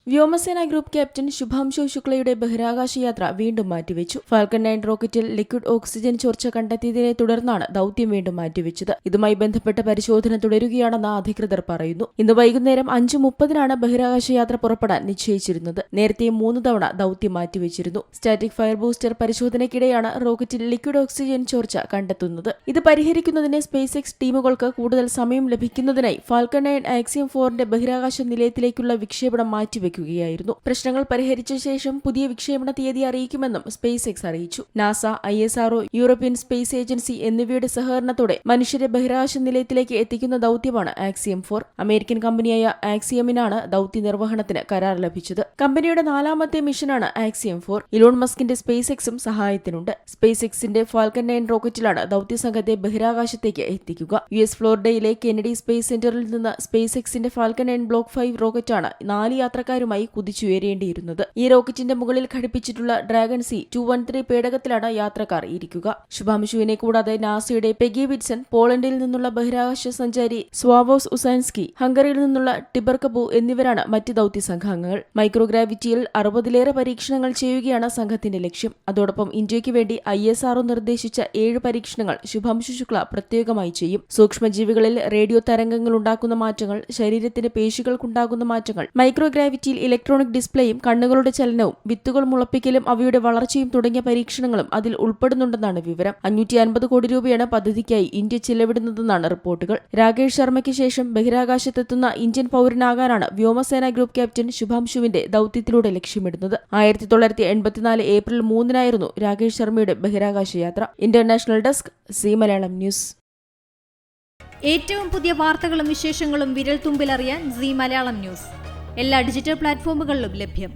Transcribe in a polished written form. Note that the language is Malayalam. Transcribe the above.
വ്യോമസേന ഗ്രൂപ്പ് ക്യാപ്റ്റൻ ശുഭാംശു ശുക്ലയുടെ ബഹിരാകാശ യാത്ര വീണ്ടും മാറ്റിവെച്ചു. ഫാൽക്കൺ 9 റോക്കറ്റിൽ ലിക്വിഡ് ഓക്സിജൻ ചോർച്ച കണ്ടെത്തിയതിനെ തുടർന്നാണ് ദൌത്യം വീണ്ടും മാറ്റിവെച്ചത്. ഇതുമായി ബന്ധപ്പെട്ട പരിശോധന തുടരുകയാണെന്ന് അധികൃതർ പറയുന്നു. ഇന്ന് വൈകുന്നേരം 5:30 ബഹിരാകാശ യാത്ര പുറപ്പെടാൻ നിശ്ചയിച്ചിരുന്നത്. നേരത്തെ 3 തവണ ദൌത്യം മാറ്റിവെച്ചിരുന്നു. സ്റ്റാറ്റിക് ഫയർ ബൂസ്റ്റർ പരിശോധനയ്ക്കിടെയാണ് റോക്കറ്റിൽ ലിക്വിഡ് ഓക്സിജൻ ചോർച്ച കണ്ടെത്തുന്നത്. ഇത് പരിഹരിക്കുന്നതിന് സ്പേസ് എക്സ് ടീമുകൾക്ക് കൂടുതൽ സമയം ലഭിക്കുന്നതിനായി ഫാൽക്കൺ 9 ആക്സിയം 4ന്റെ ബഹിരാകാശ നിലയത്തിലേക്കുള്ള വിക്ഷേപണം മാറ്റിവെക്കും. പ്രശ്നങ്ങൾ പരിഹരിച്ച ശേഷം പുതിയ വിക്ഷേപണ തീയതി അറിയിക്കുമെന്നും സ്പേസ് എക്സ് അറിയിച്ചു. NASA, ISRO, European space agency എന്നിവയുടെ സഹകരണത്തോടെ മനുഷ്യരെ ബഹിരാകാശ നിലയത്തിലേക്ക് എത്തിക്കുന്ന ദൌത്യമാണ് ആക്സിയം 4. അമേരിക്കൻ കമ്പനിയായ ആക്സിയമിനാണ് ദൌത്യ നിർവഹണത്തിന് കരാർ ലഭിച്ചത്. കമ്പനിയുടെ 4ാമത്തെ മിഷനാണ് ആക്സിയം 4. ഇലോൺ മസ്കിന്റെ സ്പേസ് എക്സും സഹായത്തിനുണ്ട്. സ്പേസ് എക്സിന്റെ ഫാൽക്കൺ 9 റോക്കറ്റിലാണ് ദൌത്യസംഘത്തെ ബഹിരാകാശത്തേക്ക് എത്തിക്കുക. US ഫ്ലോറിഡയിലെ കെനഡി സ്പേസ് സെന്ററിൽ നിന്ന് സ്പേസ് എക്സിന്റെ ഫാൽക്കൺ 9 ബ്ലോക്ക് 5 റോക്കറ്റാണ് 4 യാത്രക്കാരുമായി കുതിച്ചുയരേണ്ടിയിരുന്നത്. ഈ റോക്കറ്റിന്റെ മുകളിൽ ഘടിപ്പിച്ചിട്ടുള്ള ഡ്രാഗൺ C-213 പേടകത്തിലാണ് യാത്രക്കാർ ഇരിക്കുക. ശുഭാംശുവിനെ കൂടാതെ നാസയുടെ പെഗി വിറ്റ്സൺ, പോളണ്ടിൽ നിന്നുള്ള ബഹിരാകാശ സഞ്ചാരി സ്വാവോസ് ഉസാൻസ്കി, ഹംഗറിയിൽ നിന്നുള്ള ടിബർ കപു എന്നിവരാണ് മറ്റ് ദൌത്യ സംഘാംഗങ്ങൾ. മൈക്രോഗ്രാവിറ്റിയിൽ 60ലേറെ പരീക്ഷണങ്ങൾ ചെയ്യുകയാണ് സംഘത്തിന്റെ ലക്ഷ്യം. അതോടൊപ്പം ഇന്ത്യയ്ക്ക് വേണ്ടി ISRO നിർദ്ദേശിച്ച 7 പരീക്ഷണങ്ങൾ ശുഭാംശു ശുക്ല പ്രത്യേകമായി ചെയ്യും. സൂക്ഷ്മജീവികളിൽ റേഡിയോ തരംഗങ്ങൾ ഉണ്ടാക്കുന്ന മാറ്റങ്ങൾ, ശരീരത്തിന്റെ പേശികൾക്കുണ്ടാകുന്ന മാറ്റങ്ങൾ, മൈക്രോഗ്രാവിറ്റിയിൽ ഇലക്ട്രോണിക് ഡിസ്പ്ലേയും കണ്ണുകളുടെ ചലനവും വിത്തുകൾ മുളപ്പിക്കലും അവയുടെ വളർച്ചയും തുടങ്ങിയ പരീക്ഷണങ്ങളും അതിൽ ഉൾപ്പെടുന്നുണ്ടെന്നാണ് വിവരം. 550 കോടി രൂപയാണ് പദ്ധതിക്കായി ഇന്ത്യ ചെലവിടുന്നതെന്നാണ് റിപ്പോർട്ടുകൾ. രാകേഷ് ശർമ്മയ്ക്ക് ശേഷം ബഹിരാകാശത്തെത്തുന്ന ഇന്ത്യൻ പൌരനാകാനാണ് വ്യോമസേന ഗ്രൂപ്പ് ക്യാപ്റ്റൻ ശുഭാംശുവിന്റെ ദൌത്യത്തിലൂടെ ലക്ഷ്യമിടുന്നത്. 1984 ഏപ്രിൽ 3 രാകേഷ് ശർമ്മയുടെ ബഹിരാകാശ യാത്ര. International desk C Malayalam news. ഏറ്റവും പുതിയ വാർത്തകളും വിശേഷങ്ങളും വിരൽത്തുമ്പിലറിയാൻ സി മലയാളം ന്യൂസ് എല്ലാ ഡിജിറ്റൽ പ്ലാറ്റ്ഫോമുകളിലും ലഭ്യം.